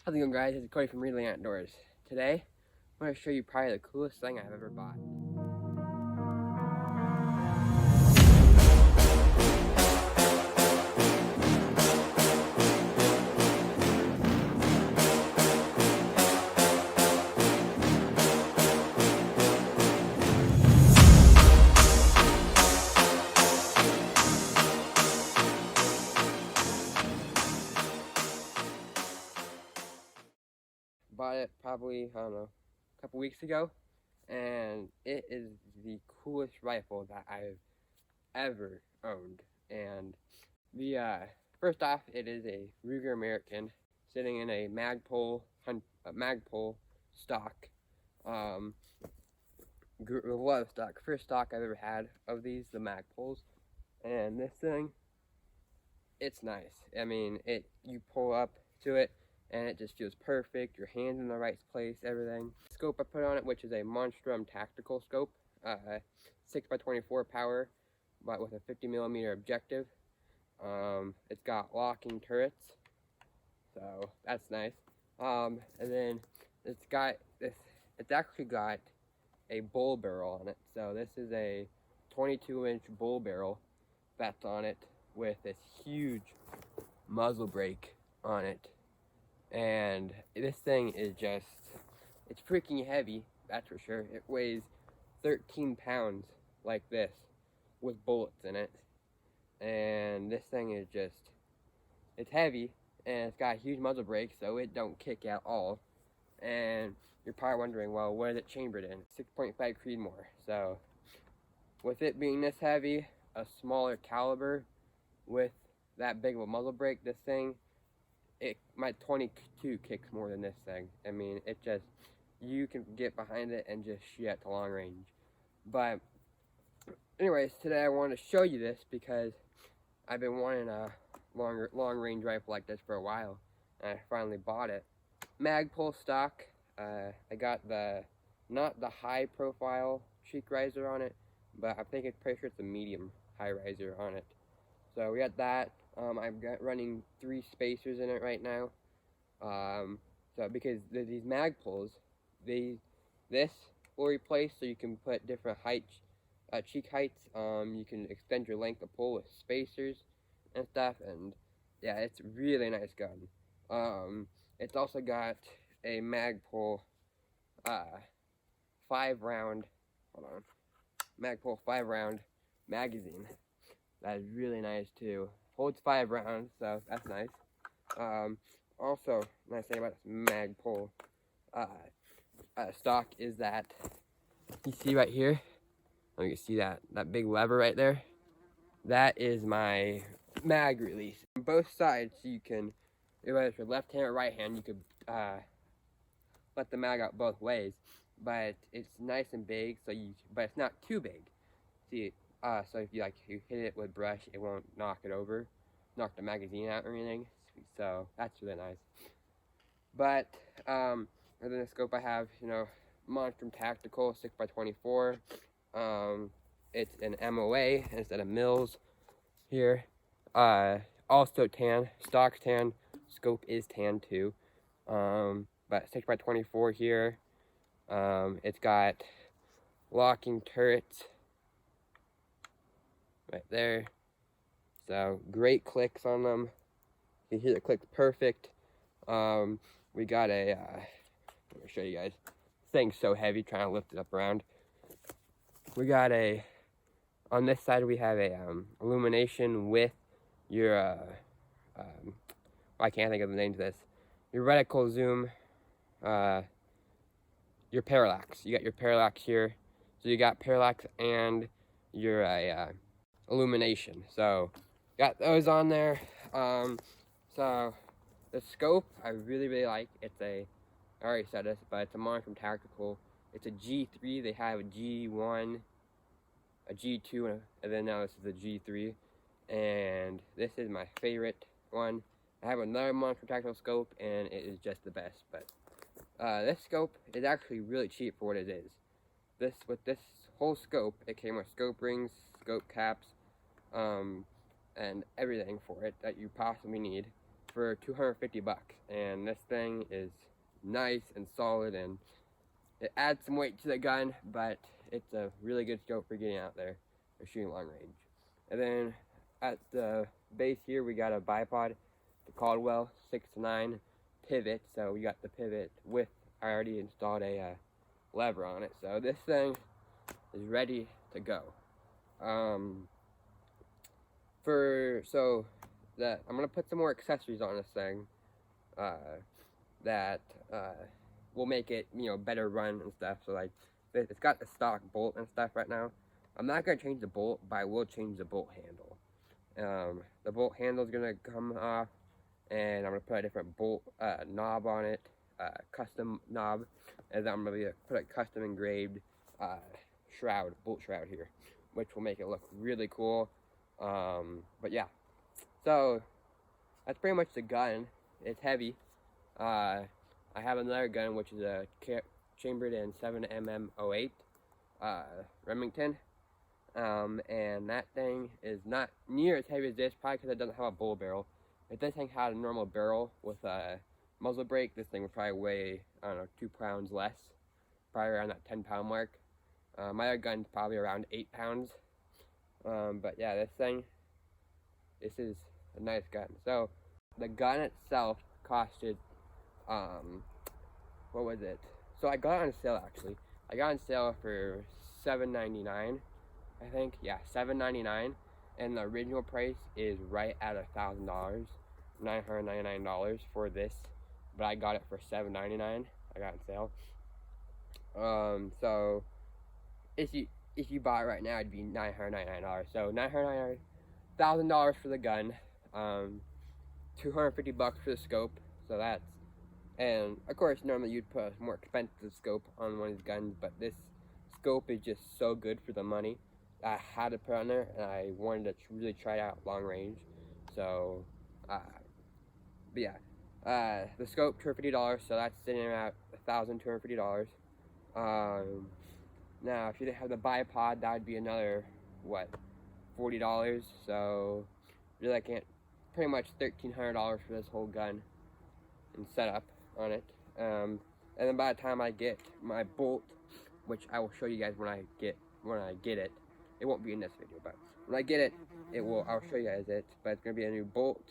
How's it going, guys? It's Cody from Readling Outdoors. Today, I'm going to show you probably the coolest thing I've ever bought. Bought it probably, I don't know, a couple weeks ago, and it is the coolest rifle that I've ever owned. And the first off, it is a Ruger American sitting in a Magpul stock. Love stock. First stock I've ever had of these, the Magpuls. And this thing, it's nice. I mean, you pull up to it and it just feels perfect. Your hand's in the right place, everything. Scope I put on it, which is a Monstrum tactical scope, 6x24 power, but with a 50mm objective. It's got locking turrets, so that's nice. And then it's actually got a bull barrel on it. So this is a 22-inch bull barrel that's on it with this huge muzzle brake on it. And this thing is it's freaking heavy, that's for sure. It weighs 13 pounds like this with bullets in it. And this thing is it's heavy, and it's got a huge muzzle brake, so it don't kick at all. And you're probably wondering, well, what is it chambered in? 6.5 Creedmoor. So with it being this heavy, a smaller caliber with that big of a muzzle brake, this thing, my 22 kicks more than this thing. I mean, you can get behind it and just shoot at the long range. But anyways, today I wanted to show you this because I've been wanting a long range rifle like this for a while, and I finally bought it. Magpul stock. I got not the high profile cheek riser on it, but I think it's pretty sure it's a medium high riser on it. So we got that. I'm running 3 spacers in it right now. So because these Magpuls, this will replace, so you can put different heights, cheek heights. You can extend your length of pull with spacers and stuff, and yeah, it's really nice gun. It's also got a Magpul 5-round, Magpul 5-round magazine. That is really nice too. Holds 5 rounds, so that's nice. Also, nice thing about this Magpul stock is that you see right here. Oh, you can see that big lever right there. That is my mag release. On both sides, you can, whether it's your left hand or right hand, you could let the mag out both ways. But it's nice and big, but it's not too big. See, so if you hit it with brush, it won't knock the magazine out or anything. So that's really nice. But other than the scope, I have, Monstrum Tactical 6x24. It's an MOA instead of Mills here. Also tan, stock's tan, scope is tan too. But 6x24 here. It's got locking turrets right there. So great clicks on them. You can hear the clicks perfect. We got let me show you guys. This thing's so heavy, trying to lift it up around. We got on this side we have a illumination with your I can't think of the name of this. Your reticle zoom, your parallax. You got your parallax here. So you got parallax and your illumination. So got those on there. So the scope I really like. I already said this, but it's a Monstrum Tactical. It's a G3. They have a G1, a G2, and then now this is a G3. And this is my favorite one. I have another Monstrum Tactical scope, and it is just the best. But this scope is actually really cheap for what it is. With this whole scope, it came with scope rings, scope caps, and everything for it that you possibly need. for 250 bucks. And this thing is nice and solid, and it adds some weight to the gun, but it's a really good scope for getting out there or shooting long range. And then at the base here, we got a bipod, the Caldwell 6-9 pivot. So we got the pivot with, I already installed a lever on it. So this thing is ready to go. I'm gonna put some more accessories on this thing that will make it, better run and stuff. So like, it's got the stock bolt and stuff right now. I'm not gonna change the bolt, but I will change the bolt handle. The bolt handle is gonna come off, and I'm gonna put a different bolt knob on it, custom knob, and then I'm gonna put a custom engraved bolt shroud here, which will make it look really cool. But yeah, so that's pretty much the gun. It's heavy. I have another gun, which is a chambered in 7mm08 Remington, and that thing is not near as heavy as this, probably because it doesn't have a bull barrel. If this thing had a normal barrel with a muzzle brake, this thing would probably weigh, I don't know, 2 pounds less, probably around that 10-pound mark. My other gun's probably around 8 pounds. But yeah, this is a nice gun. So the gun itself costed, what was it? So I got it on sale, actually. I got it on sale for $7.99, I think. Yeah, $7.99, and the original price is right at $1,000, $999 for this, but I got it for $7.99. I got it on sale. So if you buy it right now, it'd be $999. So $999, $1,000 for the gun, $250 for the scope. So that's, and of course, normally you'd put a more expensive scope on one of these guns, but this scope is just so good for the money. I had to put it on there, and I wanted to really try it out long range. So, but yeah, the scope, $250. So that's sitting at $1,250. Now, if you didn't have the bipod, that would be another, what, $40. So really, I can't, pretty much $1,300 for this whole gun and setup on it. And then by the time I get my bolt, which I will show you guys when I get it. It won't be in this video, but when I get it, I'll show you guys it. But it's gonna be a new bolt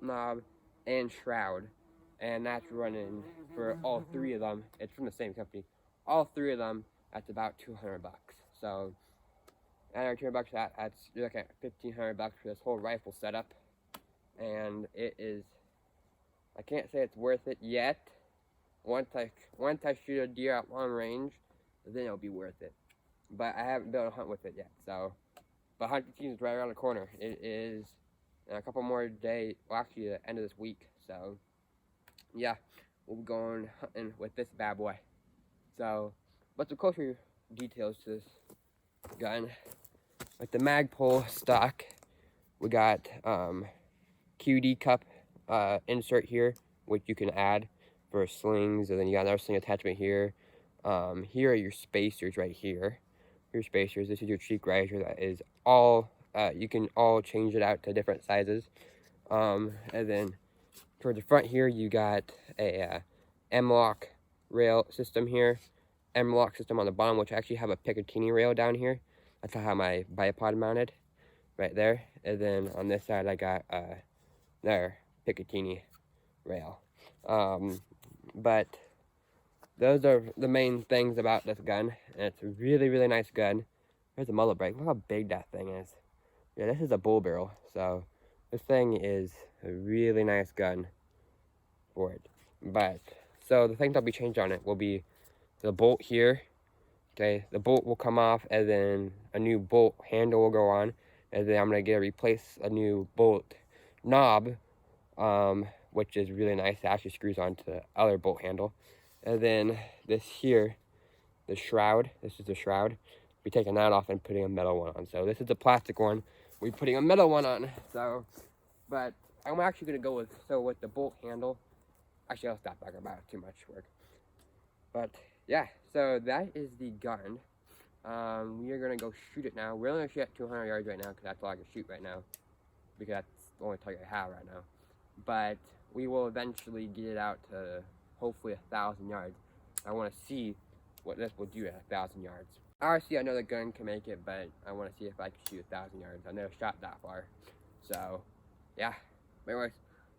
knob, and shroud, and that's running for all three of them. It's from the same company. All three of them, that's about $200. So, $200, that's, you're looking at $1,500 for this whole rifle setup, and it is, I can't say it's worth it yet. Once I shoot a deer at long range, then it'll be worth it. But I haven't been able to hunt with it yet, so. But hunting season is right around the corner. It is in a couple more days, well actually the end of this week, so. Yeah, we'll be going hunting with this bad boy. So, but some closer details to this gun. With the Magpul stock, we got QD cup insert here, which you can add for slings, and then you got another sling attachment here. Here are your spacers right here. Your spacers. This is your cheek riser. That is all. You can all change it out to different sizes. And then towards the front here, you got a M-LOK rail system here. M-LOK system on the bottom, which I actually have a Picatinny rail down here. That's how I have my bipod mounted, right there. And then on this side, I got another Picatinny rail. But those are the main things about this gun, and it's a really, really nice gun. There's a muzzle brake. Look how big that thing is. Yeah, this is a bull barrel, so this thing is a really nice gun for it. But, so the things that'll be changed on it will be the bolt here. Okay, the bolt will come off, and then a new bolt handle will go on, and then I'm going to replace a new bolt knob, which is really nice. It actually screws onto the other bolt handle. And then this here, the shroud, this is the shroud. We're taking that off and putting a metal one on. So this is the plastic one. We're putting a metal one on. So, but I'm actually going to go with the bolt handle. Actually, I'll stop talking about it, too much work. But yeah, so that is the gun. We are going to go shoot it now. We're only going to shoot at 200 yards right now, because that's all I can shoot right now. Because the only target I have right now. But we will eventually get it out to hopefully 1,000 yards. I want to see what this will do at 1,000 yards. Obviously, I know the gun can make it, but I want to see if I can shoot 1,000 yards. I've never shot that far. So, yeah. But anyways,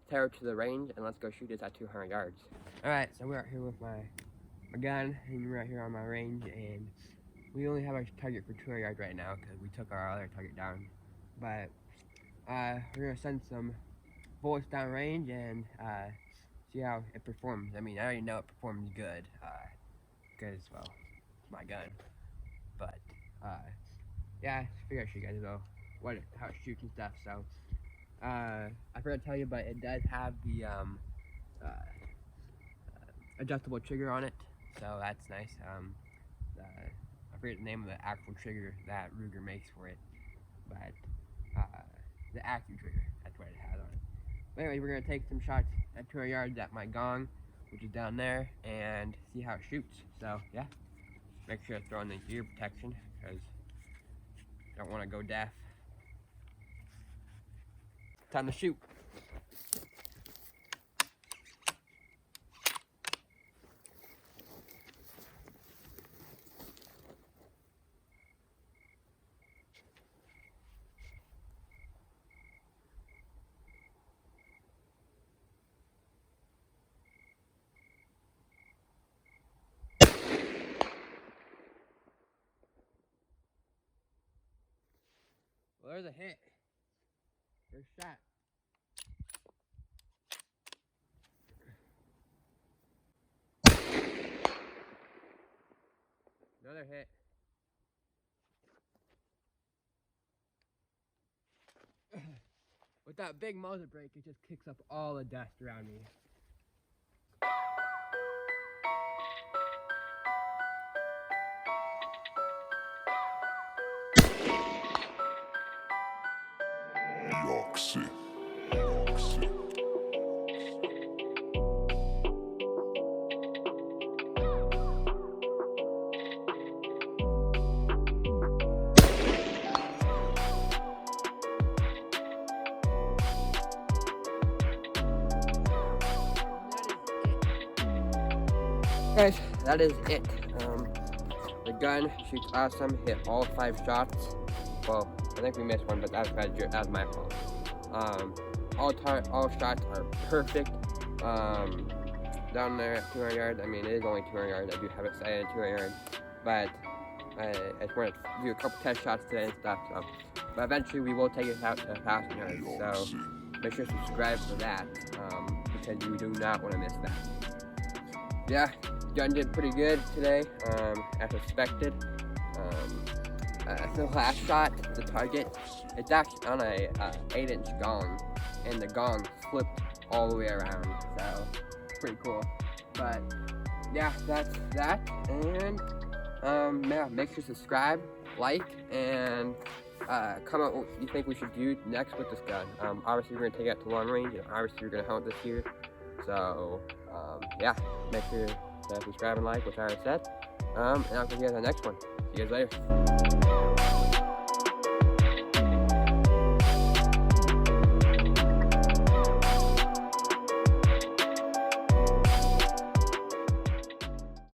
tear it to the range, and let's go shoot this at 200 yards. Alright, so we're out here with my gun, and we're out here on my range, and we only have our target for 200 yards right now, because we took our other target down. But, we're going to send some bullets down range, and, see how it performs. I mean, I already know it performs good, because, well, it's my gun. But, yeah, I figured I should you guys know how it shoots and stuff. So, I forgot to tell you, but it does have the adjustable trigger on it, so that's nice. I forget the name of the actual trigger that Ruger makes for it, but the active trigger, that's what it has on it. But anyway, we're gonna take some shots at 200 yards at my gong, which is down there, and see how it shoots. So, yeah. Make sure to throw in the ear protection, because I don't want to go deaf. Time to shoot. Well, there's a hit. There's a shot. Another hit. With that big muzzle brake, it just kicks up all the dust around me. Yoxi. Guys, that is it. The gun shoots awesome. Hit all 5 shots. Well, I think we missed one, but that's my fault. All shots are perfect. Down there at 200 yards. I mean, it is only 200 yards. I do have it set at 200 yards, but I just want to do a couple test shots today and stuff. So, but eventually we will take it out to 1,000 yards. So make sure to subscribe for that, because you do not want to miss that. Yeah, gun did pretty good today, as expected. The last shot, the target, it's actually on a 8-inch gong, and the gong flipped all the way around, so pretty cool. But yeah, that's that, and yeah, make sure to subscribe, like, and comment what you think we should do next with this gun. Obviously we're gonna take it out to long range, and obviously we're gonna hunt this year. So yeah, make sure to subscribe and like, which I already said. And I'll see you guys on the next one. See you guys later.